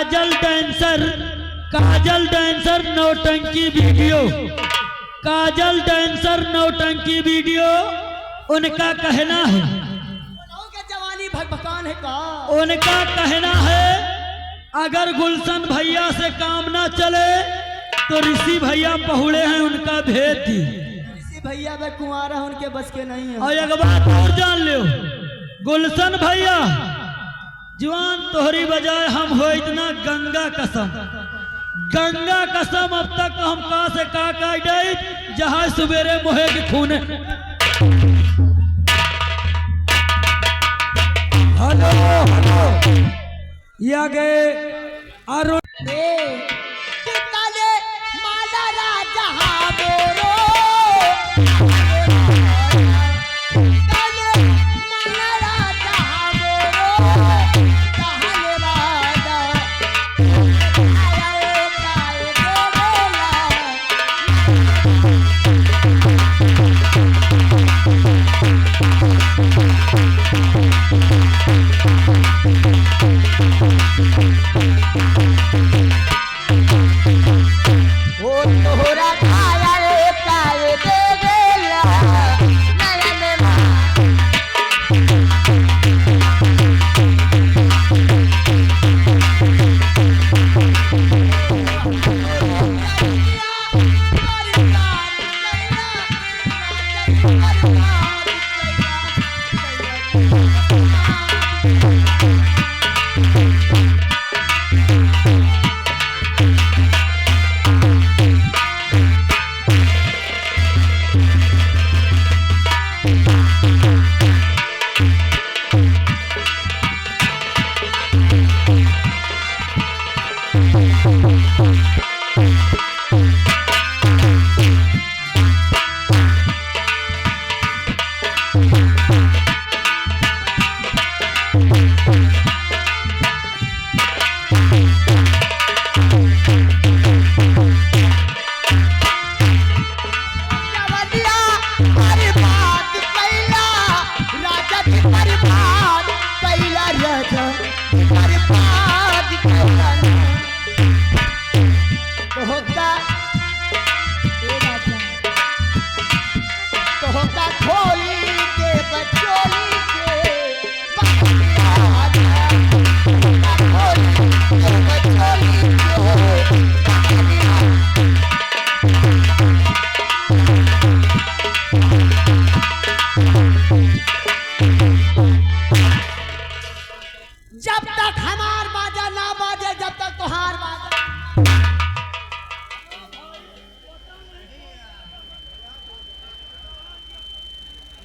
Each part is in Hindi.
काजल डांसर नौटंकी वीडियो, काजल डांसर नौटंकी वीडियो। उनका कहना है जवानी भगभकान है का। उनका कहना है अगर गुलशन भैया से काम ना चले तो ऋषि भैया पहुड़े हैं, उनका भेज दी। ऋषि भैया वे कुंवारा उनके बस के नहीं है। और एक बात और जान लो, गुलशन भैया जवान तोहरी बजाय हम हो इतना गंगा कसम, गंगा कसम अब तक हम का से का गए जहां सवेरे मोहे के खून। हेलो हेलो या गए अरुण माला राजा बोरो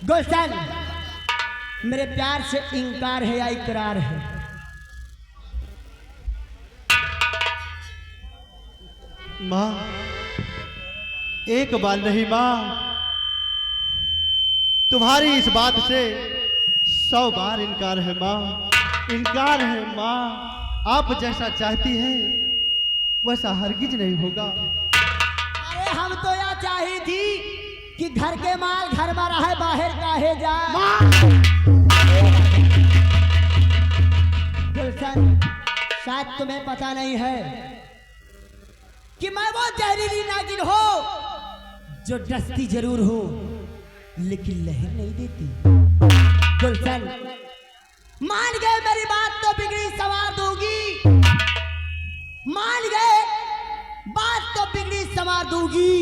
गुलशन मेरे प्यार से इनकार है या इकरार है? माँ एक बार नहीं माँ, तुम्हारी इस बात से 100 बार इनकार है माँ, इनकार है माँ। आप जैसा चाहती हैं वैसा हरगिज नहीं होगा। अरे हम तो यह चाही थी कि घर के माल घर में रहे, बाहर काहे जाए। गुलशन शायद तुम्हें पता नहीं है कि मैं वो जहरीली नागिन हो जो डसती जरूर हो लेकिन लहर नहीं देती। गुलशन मान गए मेरी बात तो बिगड़ी संवार दूंगी, मान गए बात तो बिगड़ी संवार दूंगी,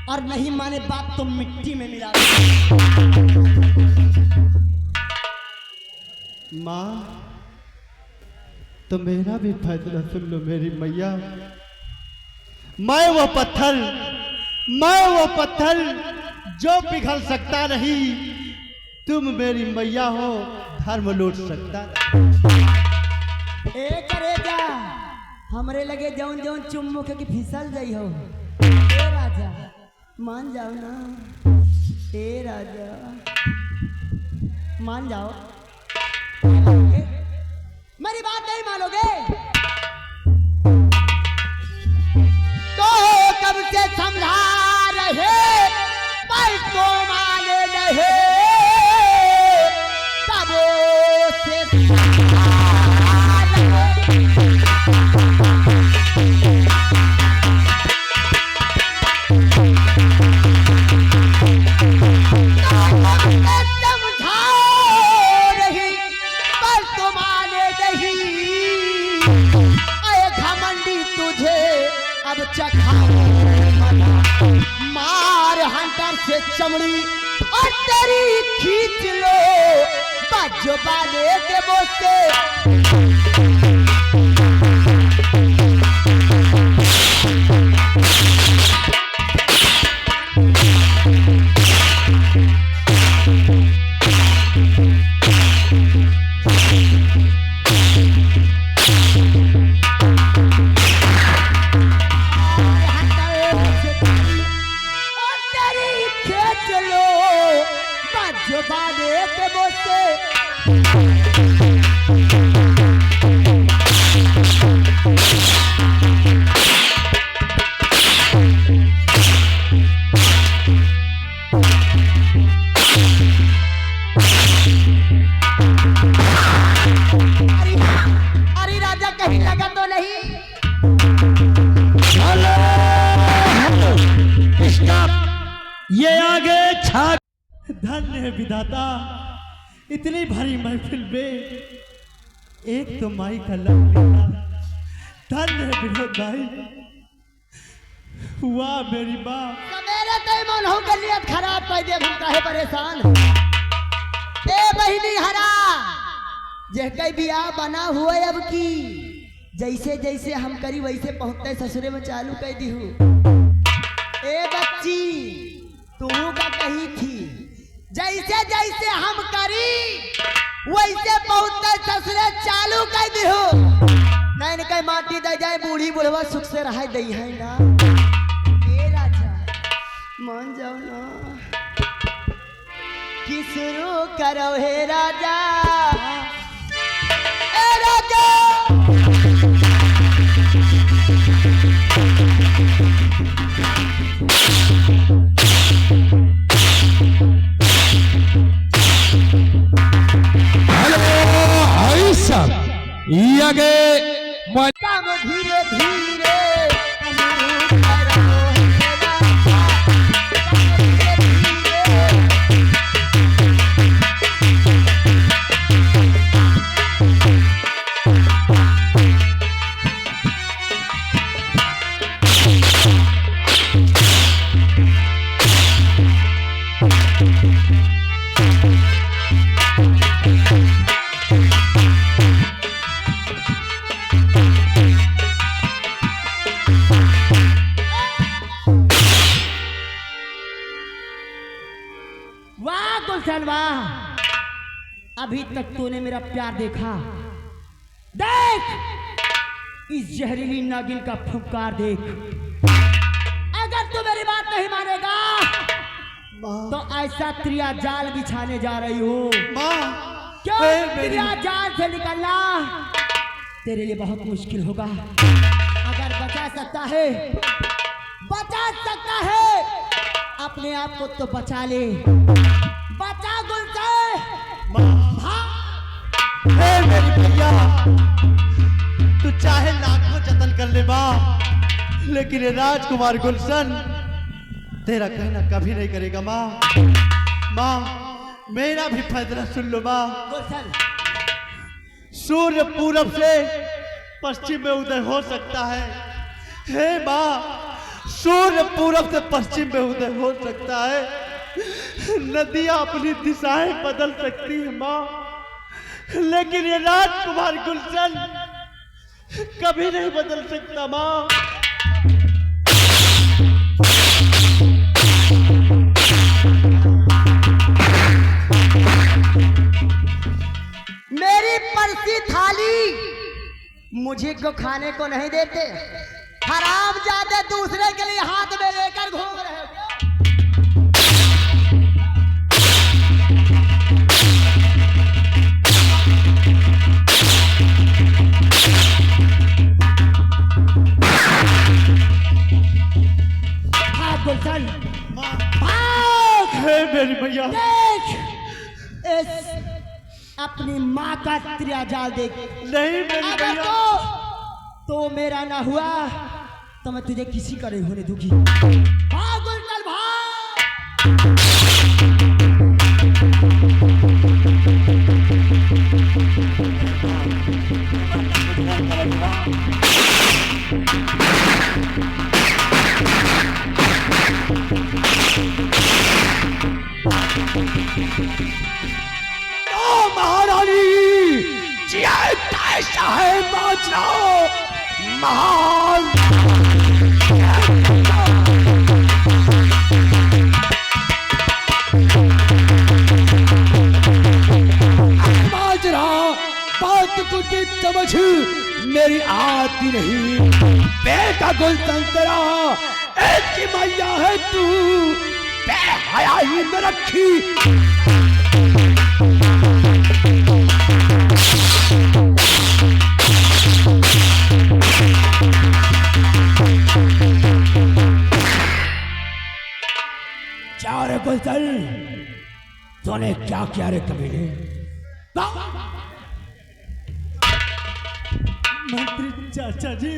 और नहीं माने बात तो मिट्टी में मिला। माँ तो मेरा भी फैसला सुन लो मेरी मैया। मैं वो पत्थर जो पिघल सकता नहीं, तुम मेरी मैया हो धर्म लूट सकता। ए करेजा हमरे लगे जौन जौन चुम्मो के फिसल जाई हो। ए राजा मान जाओ ना, ए राजा मान जाओ। मेरी बात नहीं मानोगे तो कब से समझा रहे पर तो माने रहे, तब से चखा मना मार हंटर से चमड़ी और तेरी खींच लो बाजो बाले के बोसे जो बाले के बोसे अरे राजा कहीं लगा तो नहीं? ये आगे छा धन्य है विधाता, इतनी भारी महफिल में एक तो माई का लव लेना। धन्य है विनोद भाई, वाह मेरी माँ। सवेरे तय मन हो गलियत खराब कर दे, हम काहे परेशान ए बहिनी हरा जे कई बियाह बना हुआ अब की जैसे जैसे हम करी वैसे पहुंचते ससुरे में चालू कर दी हूँ। ए बच्ची तू का कही थी जैसे जैसे हम करी वैसे पहुंचते ससुरे चालू कर दी हूँ। नहीं कहीं माटी दे जाए बूढ़ी बुढ़वा सुख से रह दई है ना। ए राजा मान जाओ ना कि शुरू करो हे राजा। ए राजा ये आगे काम धीरे धीरे शुरू करो हे राजा। वाह गुलशन वाह, अभी तक तूने मेरा प्यार देखा। देख इस जहरीली नागिन का फुंकार देख। अगर तू मेरी बात नहीं मानेगा तो ऐसा त्रिया जाल बिछाने जा रही हूँ। क्यों त्रिया जाल से निकलना तेरे लिए बहुत मुश्किल होगा। अगर बचा सकता है अपने आप को तो बचा ले। बचा गुलशन। मेरी भैया तू चाहे लाखों जतन कर ले माँ, लेकिन ये राजकुमार गुलशन तेरा कहना कभी नहीं करेगा माँ। माँ मेरा भी फैसला सुन लो माँ। गुलशन सूर्य पूरब से पश्चिम में उदय हो सकता है। हे माँ सूर्य पूरब से पश्चिम में उदय हो सकता है। नदियां अपनी दिशाएं बदल सकती है माँ, लेकिन ये राजकुमार गुलशन कभी नहीं बदल सकता माँ। मेरी परसी थाली मुझे को खाने को नहीं देते। हराम जाते दूसरे के लिए हाथ में लेकर घूम रहे हो। गुलशन मेरी भैया देख इस अपनी माँ का त्रिया जाल देख। नहीं मेरी अगर भैया तो मेरा ना हुआ तो मैं तुझे किसी का नहीं होने दूंगी। भाग गुलशन भाग। क्या है बादशाह महान। बादशाह बात को समझ मेरी आती नहीं। बेटा गुलशन तेरा एक की मैया है तू बेहयाई में रखी। क्या रे गुलशन तूने क्या किया रे कमीने। मंत्री चाचा जी,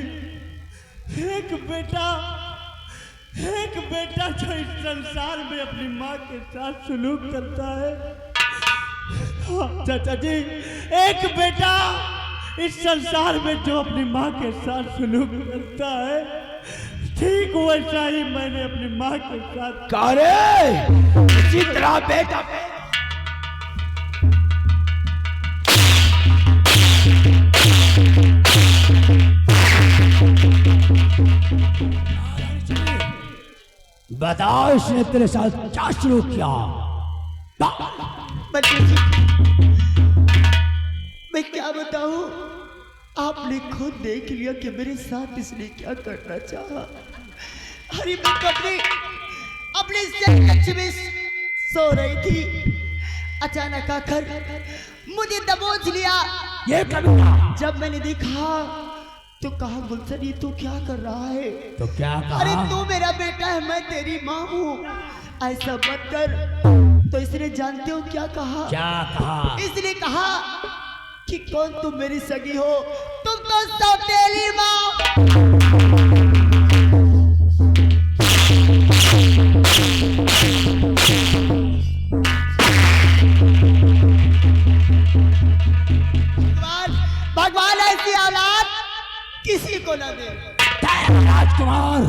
एक बेटा जो इस संसार में अपनी माँ के साथ सुलूक करता है। हाँ, चाचा जी, एक बेटा इस संसार में जो अपनी माँ के साथ सुलूक करता है, ठीक वैसा ही मैंने अपनी माँ के साथ। करे इसी तरह बेटा बता इसने तेरे साथ क्या शुरू किया। मंत्री जी, मैं क्या बताऊं, आपने खुद देख लिया कि मेरे साथ इसने क्या करना चाहा। अरे मैं तो अपने कक्ष में सो रही थी, अचानक आकर मुझे दबोच लिया। ये कभी जब मैंने देखा तो कहा, गुलशन ये तू क्या कर रहा है। तो क्या कहा? अरे तू मेरा बेटा है, मैं तेरी माँ हूँ, ऐसा मत कर। तो इसने जानते हो क्या कहा? क्या कहा? इसने कहा कि कौन तुम मेरी सगी हो, तुम तो सौतेली माँ। भगवान ऐसी औलाद किसी को ना दे। राजकुमार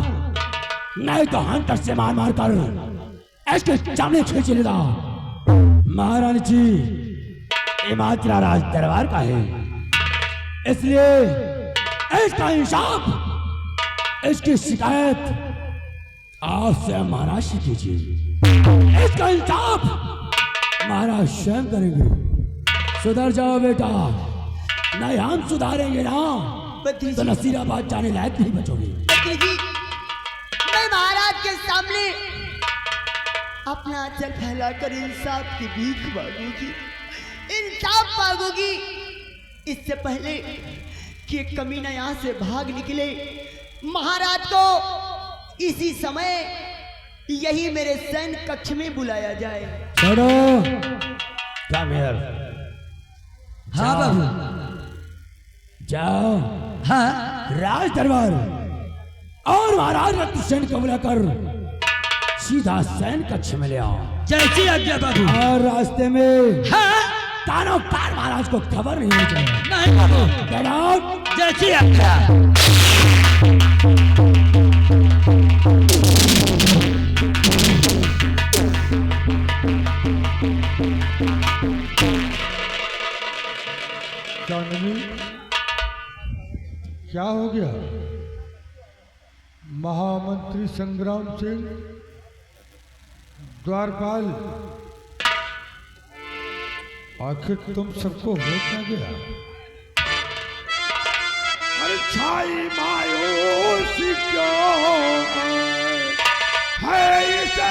नहीं तो हंटर से मार मार कर इसके चमड़े खींच लेता। महारानी जी ये मात्रा राज दरबार का है, इसलिए इसका इंसाफ, इसकी शिकायत आपसे महाराज से कीजिए। इसका इंसाफ महाराज स्वयं करेंगे। सुधर जाओ बेटा, नहीं हम सुधारेंगे ना तो नसीराबाद जाने लायक नहीं बचोगे। मंत्री जी, मैं महाराज के सामने अपना आंचल फैलाकर इंसाफ की भीख मांगूंगी, इंसाफ मांगूंगी। इससे पहले कि एक कमीना यहाँ से भाग निकले, महाराज को इसी समय यही मेरे सैन्य कक्ष में बुलाया जाए। छोड़ो क्या मेयर। हाँ बाबू। जाओ हाँ राज दरबार और महाराज रत्नसेन को बुलाकर सीधा सैन कक्ष में ले आओ। जैसी आज्ञा बाबू। और रास्ते में हाँ कानों कान महाराज को खबर नहीं होनी चाहिए। नहीं बाबू, Get out! जैसी आज्ञा। चांदनी क्या हो गया? महामंत्री संग्राम सिंह, द्वारपाल, आखिर तुम सबको हो क्या गया? अरे छाई मायूसी क्यों है इसे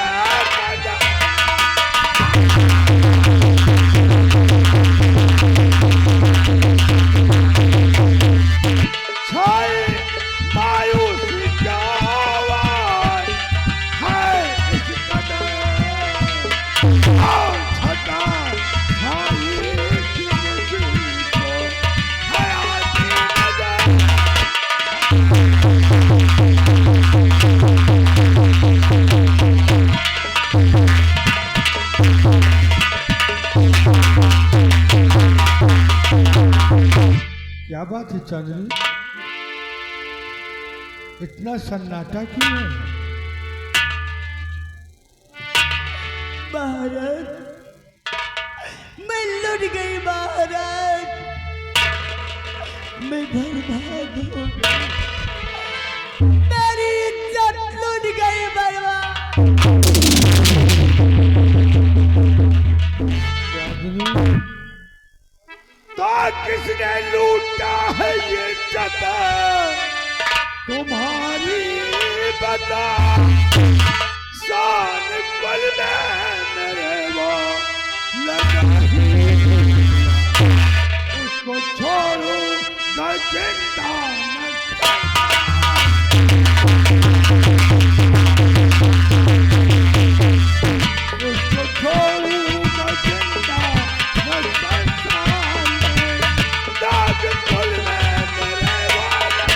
क्या बात है चांदनी, इतना सन्नाटा क्यों है? महाराज, मैं लुट गई महाराज। मैं बर्बाद हो गया, मेरी इज्जत लूट गई बर्बाद। तो किसने लूटा है ये इज्जत तुम्हारी बता, शान कुल में मेरे वो लगा उसको छोड़ू न जिंदा उसको छोड़ू न जिंदा न संसार में, दाग कुल में मेरे वाला।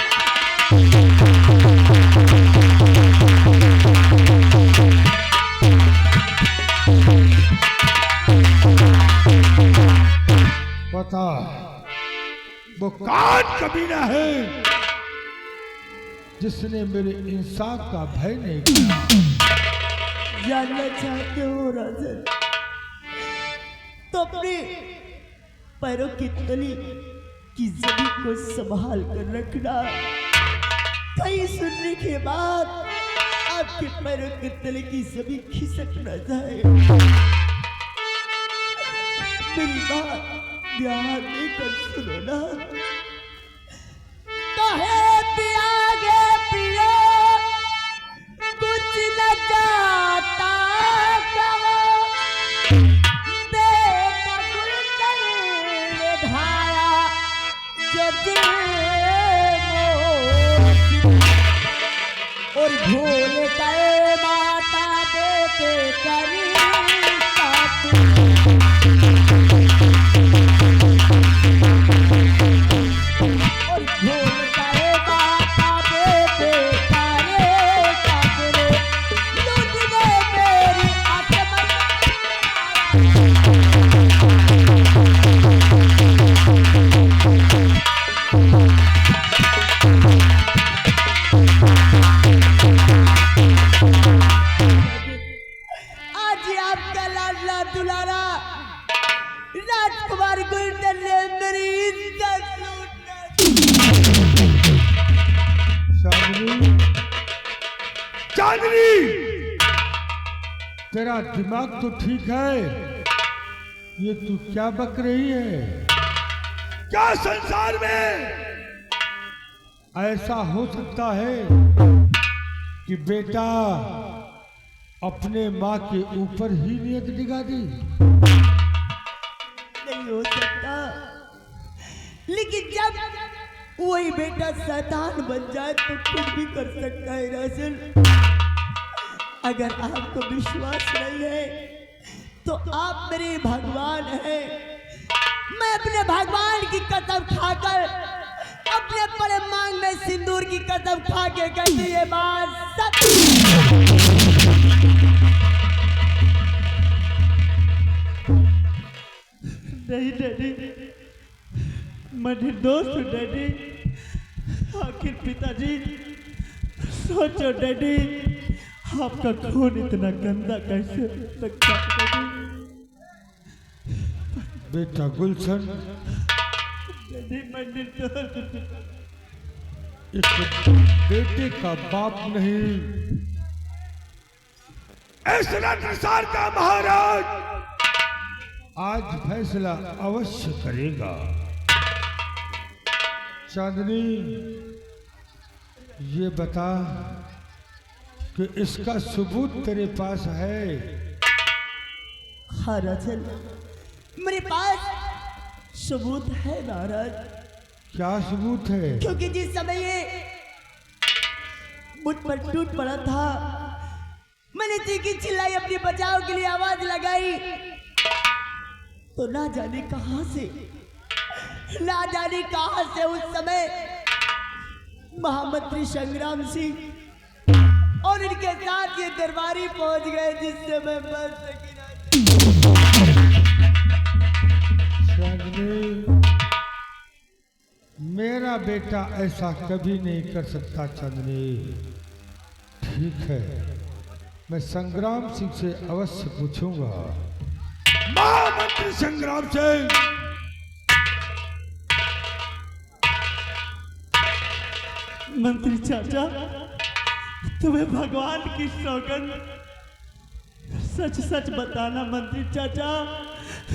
पता वो कौन कमीना है जिसने मेरे इंसाफ का भय नहीं किया। जानना चाहते हो राजन, तो अपने पैरों की तली की जमीन को संभाल कर रखना, कहीं सुनने के बाद आपके पैरों की तले की जमीन खिसक न जाए। मेरी बात ध्यान देकर सुनो ना। कहे पियागे पियो कुछ न जाता कहो, बेटा गुलशन निभाया जो दिल मोह, और भूल गए माता बेटे करी राजकुमार गुलशन ने मेरी इज्जत चांदनी, चांदनी, तेरा दिमाग तो ठीक है, ये तू क्या बक रही है? क्या संसार में ऐसा हो सकता है कि बेटा अपने माँ के ऊपर ही नियत डिगा दी? नहीं हो सकता, लेकिन जब वही बेटा शैतान बन जाए तो कुछ भी कर सकता है राजन। अगर आपको विश्वास नहीं है तो आप मेरे भगवान हैं। मैं अपने भगवान की कसम खाकर, अपने बड़े मांग में सिंदूर की कसम खा के कहती ये बात सच। नहीं डैडी, मैं निर्दोष हूँ डैडी। आखिर पिताजी सोचो डैडी, आपका खून इतना गंदा कैसे हो सकता है डैडी? बेटा गुलशन, डैडी मैं निर्दोष हूँ। इस बेटे का बाप नहीं, इस संसार का महाराज आज फैसला अवश्य करेगा। चांदनी, ये बता कि इसका सबूत तेरे पास है? हाँ राजन, मेरे पास सबूत है महाराज। क्या सबूत है? क्योंकि जिस समय ये मुझ पर टूट पड़ा था, मैंने चीखी चिल्लाई, अपनी बचाव के लिए आवाज लगाई, तो ना जाने कहां से उस समय महामंत्री संग्राम सिंह और इनके साथ ये दरबारी पहुंच गए, जिससे मैं बच सकी ना। चांदनी, मेरा बेटा ऐसा कभी नहीं कर सकता। चांदनी, ठीक है, मैं संग्राम सिंह से अवश्य पूछूंगा। महामंत्री संग्राम सिंह, मंत्री चाचा, तुम्हें भगवान की सौगंध, सच सच बताना मंत्री चाचा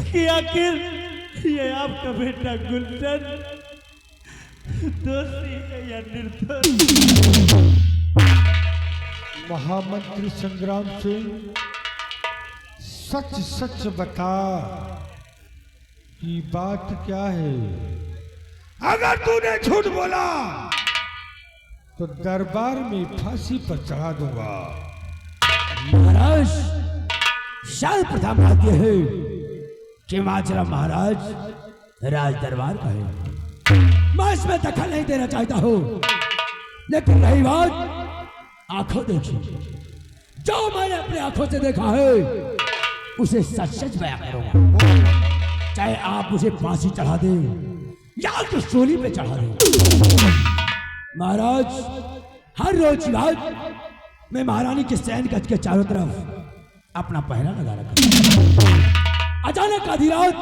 कि आखिर ये आपका बेटा गुलशन दोषी है या निर्दोष? महामंत्री संग्राम सिंह, सच सच बता कि बात क्या है। अगर तूने झूठ बोला तो दरबार में फांसी पर चढ़ा दूंगा। महाराज, शायद प्रथा बात यह है कि माजरा महाराज राज दरबार का है। मैं इसमें दखल नहीं देना चाहता हूँ, लेकिन रही बात आंखों देखी, जो मैंने अपनी आंखों से देखा है उसे सच सच बयां करूंगा। चाहे आप मुझे फांसी चढ़ा दें या तो सूली पे चढ़ा दें। महाराज, हर रोज की बात मैं महारानी के सैन गज के चारों तरफ अपना पहरा लगा रखा। अचानक आधी रात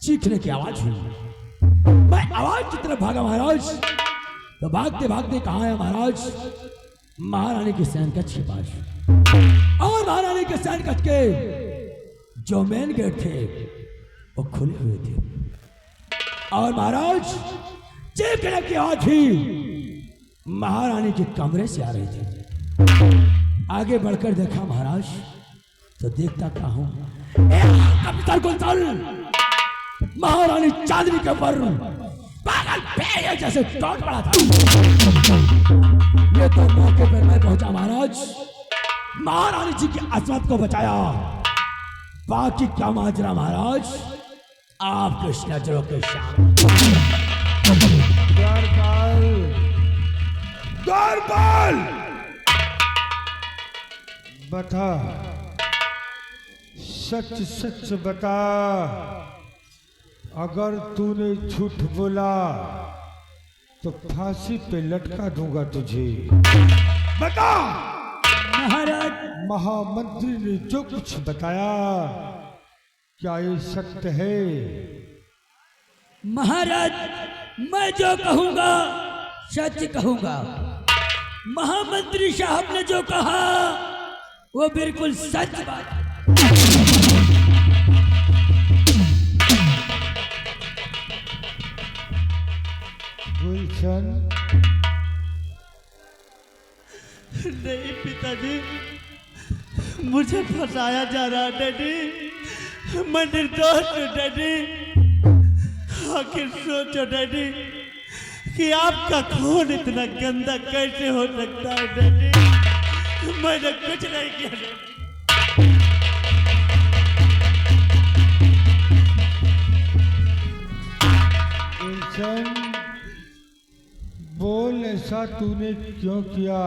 चीखने की आवाज हुई। मैं आवाज की तरफ भागा महाराज, तो भागते भागते कहा है महाराज, महारानी के सैन गज के पास। और महारानी के सैन गज के जो मेन गेट थे वो खुले हुए थे। और महाराज, चीखने की आवाज ही महारानी के कमरे से आ रही थी। आगे बढ़कर देखा महाराज, तो देखता क्या हूं, महारानी चांदनी के ऊपर पागल भेड़िए जैसे टूट पड़ा था। ये तो मौके पर मैं पहुंचा महाराज, महारानी जी की असमत को बचाया। बाकी क्या माजरा महाराज, आपके नजरों के सामने। द्वारपाल, बता, सच सच बता। अगर तूने झूठ बोला तो फांसी पे लटका दूंगा तुझे। बता। महाराज, महामंत्री ने जो कुछ बताया क्या ये सत्य है? महाराज, मैं जो कहूंगा सच कहूंगा। महामंत्री साहब ने जो कहा वो बिल्कुल सच बात। गुलशन, नहीं पिताजी, मुझे फंसाया जा रहा है डैडी। मैं निर्दोष हूँ डैडी। आखिर सोचो डैडी कि आपका खून इतना गंदा कैसे हो सकता है डैडी। मैंने कुछ नहीं किया। गुलशन, बोल, ऐसा तूने क्यों किया?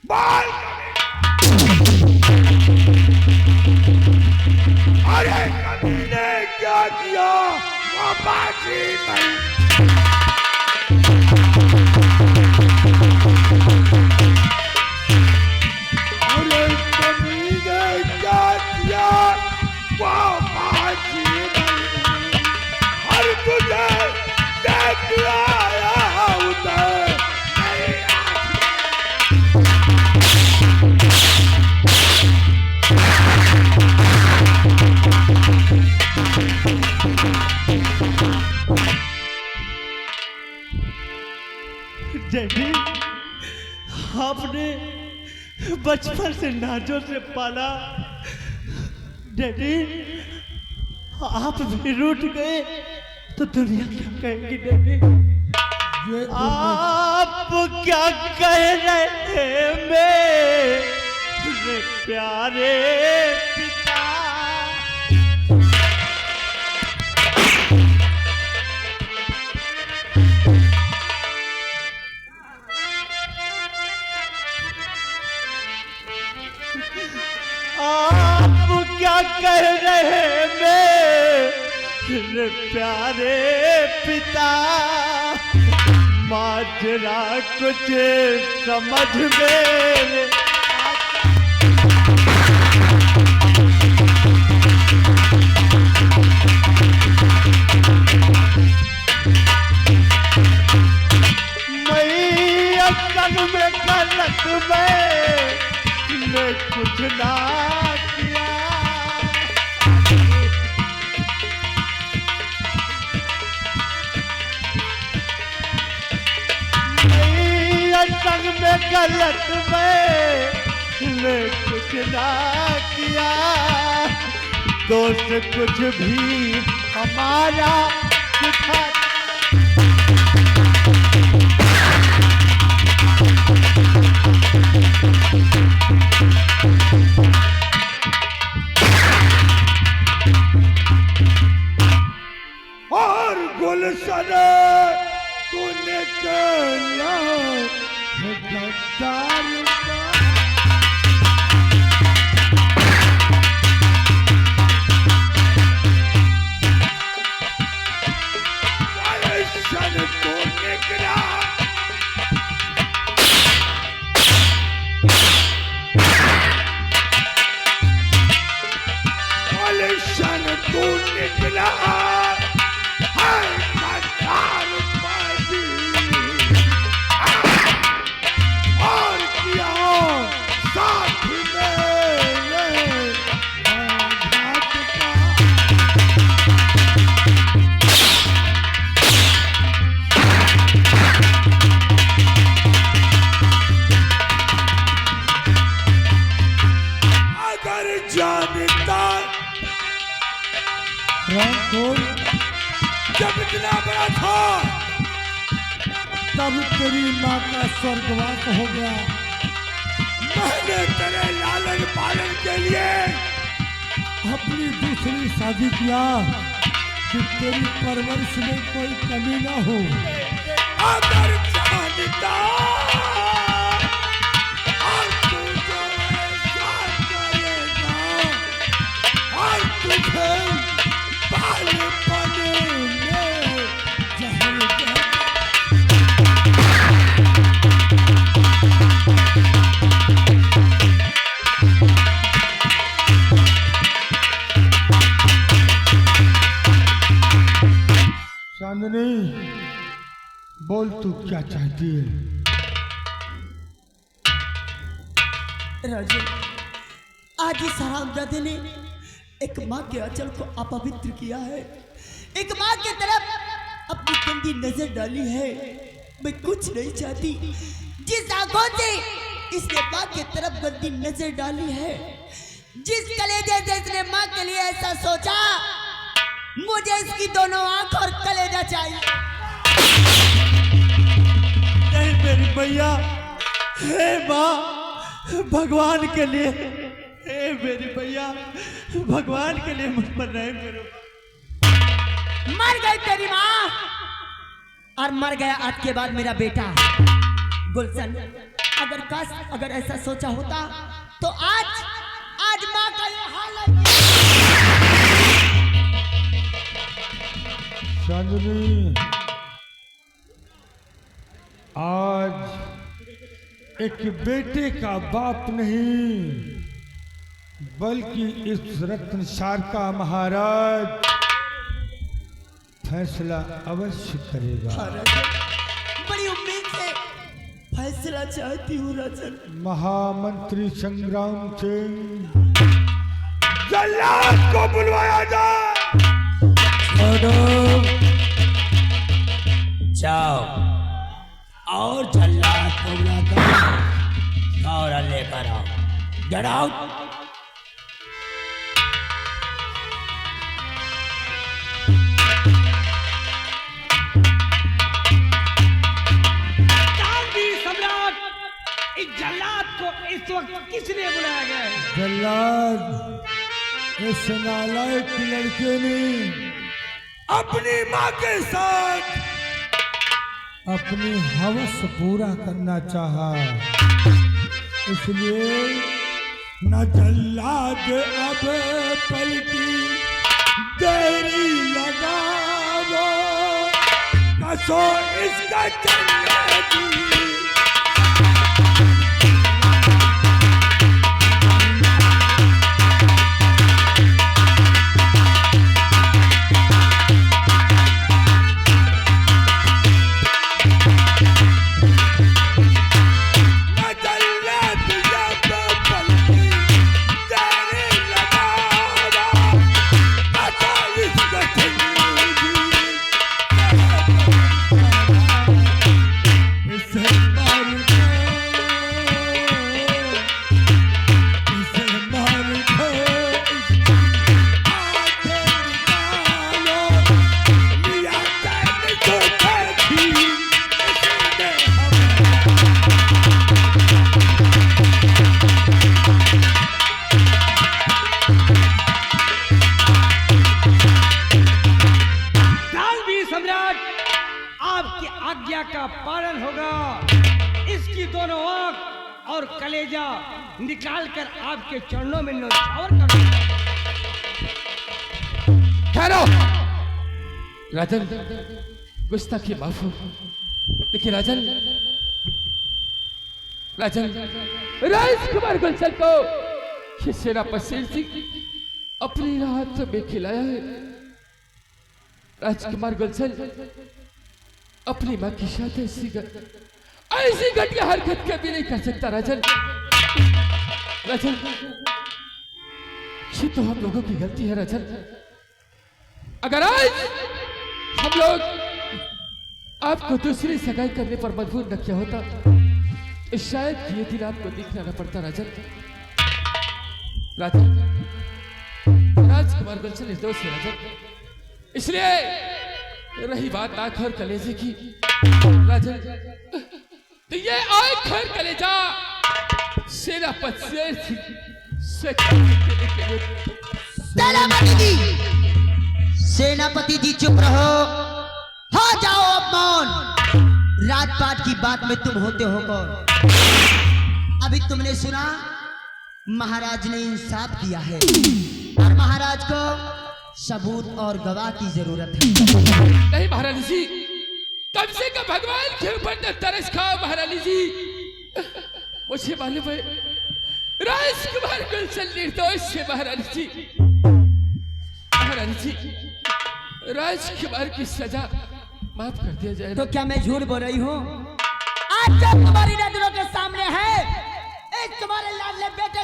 बोल। अरे कभी ने क्या किया? वो बाजी नहीं। अरे कभी ने क्या किया? वो बाजी नहीं। हर तुझे देख आया उधर नहीं। डैडी, आपने बचपन से नाजों से पाला। डैडी, आप भी रूठ गए तो दुनिया क्या कहेगी डैडी? आप क्या कह रहे हैं मेरे प्यारे पिता? आप क्या कह रहे हैं मेरे प्यारे पिता? माजरा कुछ समझ में मैं संग में गलत मैंने कुछ ना किया। मेरे संग में गलत मैंने कुछ ना किया। दोस्त कुछ भी हमारा दिखा। और गुलशन तूने कहना है गद्दार गुलशन तूने गिरा गुलशन तू निकला और किया साथ मेरे घाट का। अगर जानता रामपुर जब इतना बड़ा था तब तेरी माँ का स्वर्गवास हो गया। मैंने तेरे लालन पालन के लिए अपनी दूसरी शादी किया कि तेरी परवरिश में कोई कमी ना हो। अगर जानता और तू जो ऐसा करेगा और तुझे बालपन में जहर दे। चांदनी बोल तू क्या चाहती है? राजन, आज इस हरामजादे ने एक माँ के आंचल को अपवित्र किया है, एक माँ की तरफ अपनी गंदी नजर डाली है। मैं कुछ नहीं चाहती। जिस आंखों से इसने माँ की तरफ गंदी नजर डाली है, जिस कलेजे से इसने माँ के लिए ऐसा सोचा, मुझे इसकी दोनों आंख और कलेजा चाहिए। नहीं मेरी मैया, हे माँ, भगवान के लिए, हे मेरी मैया, भगवान के लिए मुझ पर नहीं करो। मर गई तेरी माँ और मर गया आज के बाद मेरा बेटा गुलशन। अगर ऐसा सोचा होता तो आज माँ का ये हाल है। चांदनी, आज एक बेटे का बाप नहीं बल्कि इस रत्नसार का महाराज फैसला अवश्य करेगा। बड़ी उम्मीद से फैसला चाहती हूँ राजन। महामंत्री संग्राम सिंह, जल्लाद को बुलवाया जाए। जाओ और जल्लाद को बुलाकर और लेकर आओ। Get out. इस जल्लाद को इस वक्त किसने बुलाया गया है? जल्लाद, इस नालायक लड़के ने अपनी माँ के साथ अपनी हवस पूरा करना चाहा, इसलिए न जल्लाद अब पलटी देरी लगावो, कसो इसका जल्लादी। की दोनों आंख और कलेजा निकाल कर आपके चरणों में न्यौछावर कर दूंगा। ठहरो राजन, गुस्ताखी माफ हो, लेकिन राजन राजकुमार गुलशन को ये सेनापति सिंह अपने हाथ में खिलाया है। राजकुमार गुलशन अपनी मां की शादी ऐसी घटिया हरकत कभी नहीं कर सकता। राजन ये तो हम लोगों की गलती है। राजन, अगर आज हम लोग आपको दूसरी सगाई करने पर मजबूर न किया होता, शायद ये दिन आपको देखना न पड़ता। राजकुमार गुलशन निर्दोष है राजन। इसलिए रही बात आंख और कलेजे की, राजन तो ये आंख और कलेजा सेनापति सेनापति जी चुप रहो, हो जाओ अब मौन। राजपाट की बात में तुम होते हो कौन? अभी तुमने सुना महाराज ने इंसाफ किया है और महाराज को सबूत और गवाह की जरूरत है। नहीं महारानी जी, कम से कम भगवान के ऊपर न तरस खाओ महारानी जी। मुझे मालूम है राजकुमार गुलशन निर्दोष है महारानी जी। महारानी जी, राजकुमार की सजा माफ कर दिया जाए। तो क्या मैं झूठ बोल रही हूँ? आज जब तुम्हारी नजरों के सामने है एक तुम्हारे लाडले बेटे,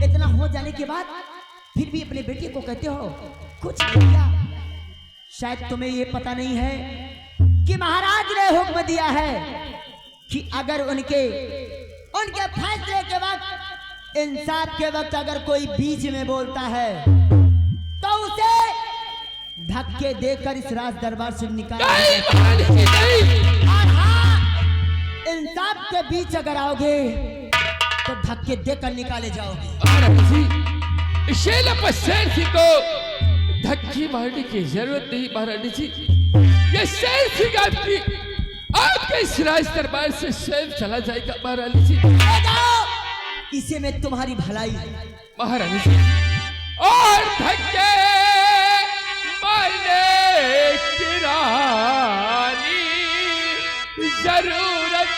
इतना हो जाने के बाद फिर भी अपने बेटे को कहते हो कुछ नहीं किया। शायद तुम्हें ये पता नहीं है कि महाराज ने हुक्म दिया है कि अगर उनके फैसले के वक्त, इंसाफ के वक्त अगर कोई बीच में बोलता है तो उसे धक्के देकर इस राज दरबार से निकाल। और हाँ, इंसाफ के बीच अगर आओगे तो धक्के देकर निकाले जाओगे। शेर सिंह को धक्के मारने की जरूरत नहीं महारानी जी। ये शेर सिंह आपके इस राज दरबार से स्वयं चला जाएगा महारानी जी। इसे में तुम्हारी भलाई महारानी जी। और धक्के मारने की रानी जरूरत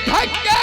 धक्के